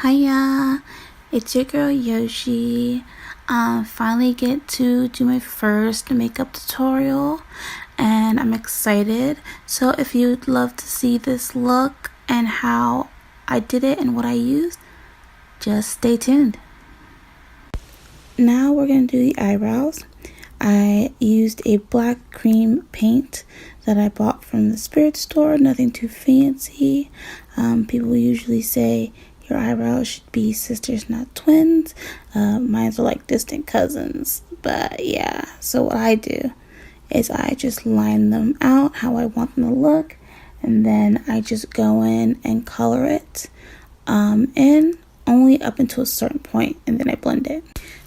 Hiya, it's your girl Yoshi. Finally get to do my first makeup tutorial and I'm excited. So if you'd love to see this look and how I did it and what I used, just stay tuned. Now we're going to do the eyebrows. I used a black cream paint that I bought from the spirit store, nothing too fancy. People usually say your eyebrows should be sisters, not twins. Mine are like distant cousins, but yeah. So what I do is I just line them out how I want them to look, and then I just go in and color it in only up until a certain point, and then I blend it.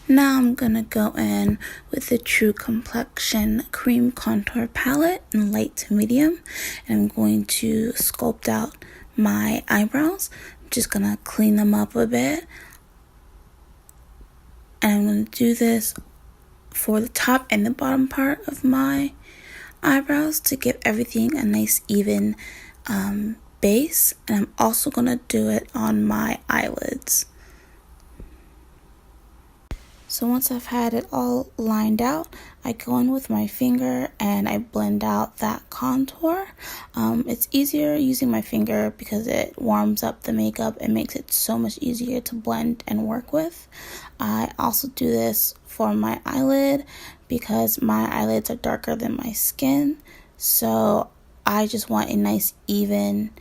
Now I'm gonna go in with the True Complexion Cream Contour Palette in light to medium, and I'm going to sculpt out my eyebrows. I'm just gonna clean them up a bit, and I'm gonna do this for the top and the bottom part of my eyebrows to give everything a nice even base, and I'm also gonna do it on my eyelids. So once I've had it all lined out, I go in with my finger and I blend out that contour. It's easier using my finger because it warms up the makeup and makes it so much easier to blend and work with. I also do this for my eyelid because my eyelids are darker than my skin. So I just want a nice even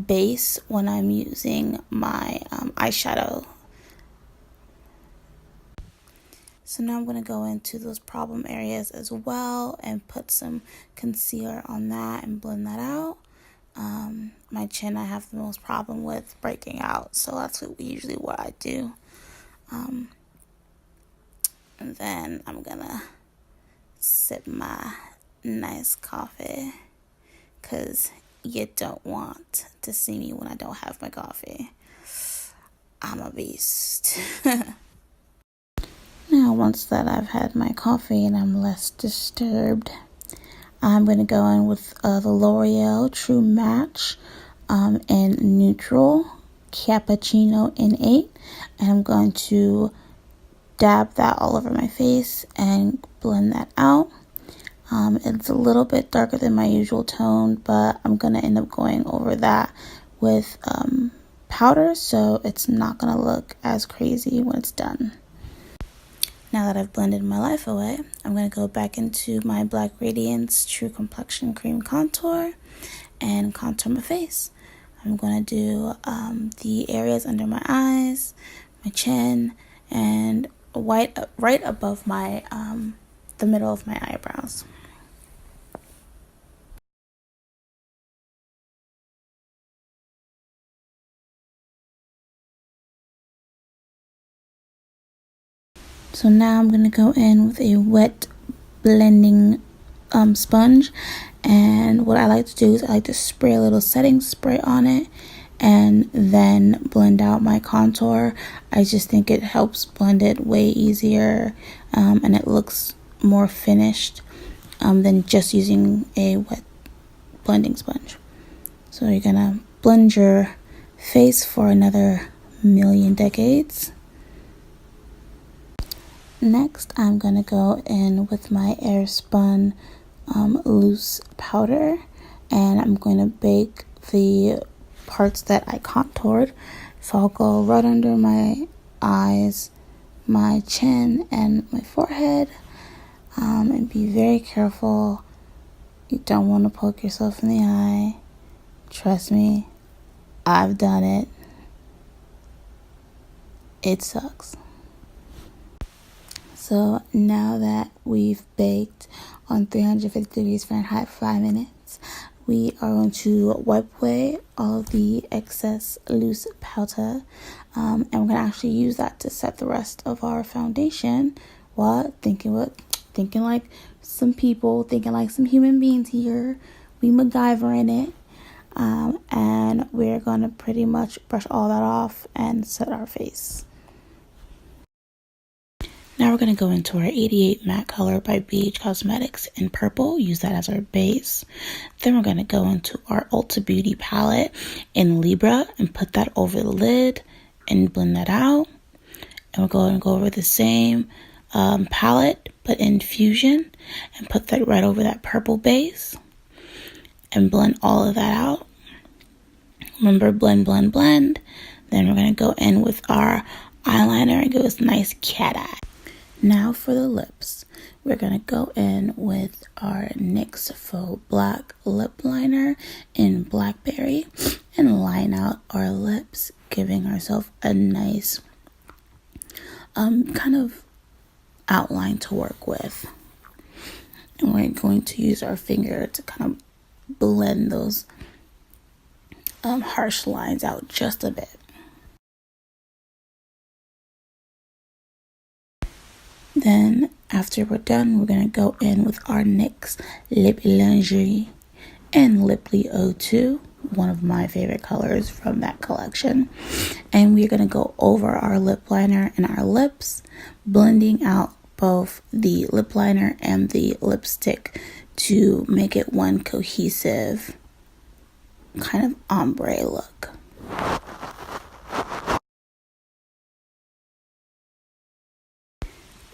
base when I'm using my eyeshadow. So now I'm going to go into those problem areas as well and put some concealer on that and blend that out. My chin I have the most problem with breaking out, so that's usually what I do. And then I'm going to sip my nice coffee because you don't want to see me when I don't have my coffee. I'm a beast. Now, once that I've had my coffee and I'm less disturbed, I'm going to go in with the L'Oreal True Match in Neutral Cappuccino in 8. And I'm going to dab that all over my face and blend that out. It's a little bit darker than my usual tone, but I'm going to end up going over that with powder, so it's not going to look as crazy when it's done. Now that I've blended my life away, I'm going to go back into my Black Radiance True Complexion Cream Contour and contour my face. I'm going to do the areas under my eyes, my chin, and right above my the middle of my eyebrows. So now I'm going to go in with a wet blending sponge, and what I like to do is I like to spray a little setting spray on it and then blend out my contour. I just think it helps blend it way easier and it looks more finished than just using a wet blending sponge. So you're going to blend your face for another million decades. Next, I'm going to go in with my Airspun loose powder, and I'm going to bake the parts that I contoured. So I'll go right under my eyes, my chin, and my forehead, and be very careful. You don't want to poke yourself in the eye. Trust me, I've done it. It sucks. So now that we've baked on 350 degrees Fahrenheit for 5 minutes, we are going to wipe away all of the excess loose powder, and we're going to actually use that to set the rest of our foundation while thinking like some people, thinking like some human beings here. We MacGyver in it, and we're going to pretty much brush all that off and set our face. Now we're going to go into our 88 matte color by BH Cosmetics in purple. Use that as our base. Then we're going to go into our Ulta Beauty palette in Libra and put that over the lid and blend that out. And we're going to go over the same palette, but in Fusion, and put that right over that purple base and blend all of that out. Remember, blend, blend, blend. Then we're going to go in with our eyeliner and give us a nice cat eye. Now for the lips. We're going to go in with our NYX Faux Black lip liner in Blackberry and line out our lips, giving ourselves a nice kind of outline to work with. And we're going to use our finger to kind of blend those harsh lines out just a bit. Then after we're done, we're going to go in with our NYX Lip Lingerie and Liply 02, one of my favorite colors from that collection. And we're going to go over our lip liner and our lips, blending out both the lip liner and the lipstick to make it one cohesive kind of ombre look.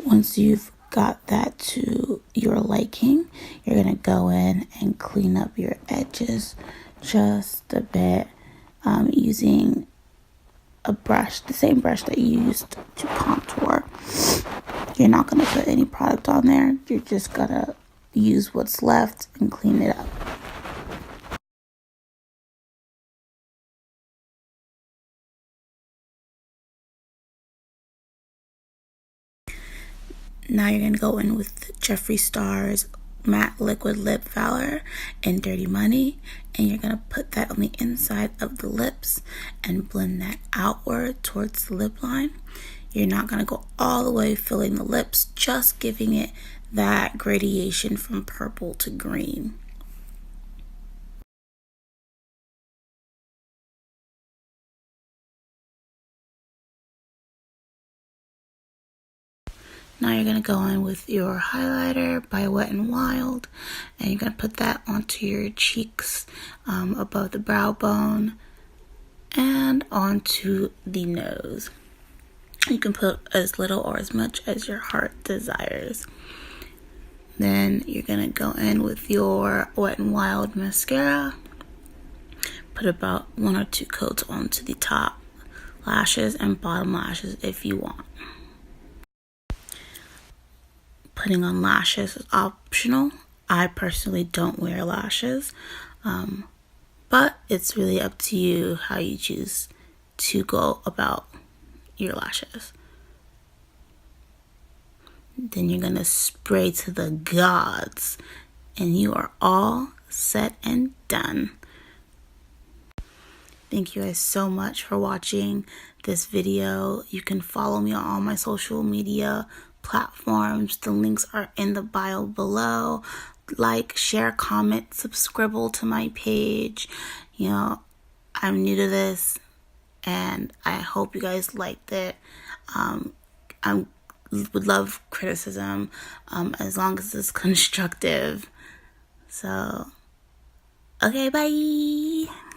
Once you've got that to your liking, you're going to go in and clean up your edges just a bit using a brush, the same brush that you used to contour. You're not going to put any product on there. You're just going to use what's left and clean it up. Now you're going to go in with Jeffree Star's Matte Liquid Lip Valor and Dirty Money, and you're going to put that on the inside of the lips and blend that outward towards the lip line. You're not going to go all the way filling the lips, just giving it that gradation from purple to green. Now you're going to go in with your highlighter by WetNWild, and you're going to put that onto your cheeks above the brow bone and onto the nose. You can put as little or as much as your heart desires. Then you're going to go in with your WetNWild Mascara. Put about 1 or 2 coats onto the top lashes and bottom lashes if you want. Putting on lashes is optional. I personally don't wear lashes, but it's really up to you how you choose to go about your lashes. Then you're gonna spray to the gods, and you are all set and done. Thank you guys so much for watching this video. You can follow me on all my social media platforms. The links are in the bio below. Like, share, comment, subscribe to my page. You know, I'm new to this and I hope you guys liked it. I would love criticism as long as it's constructive. So, okay, bye.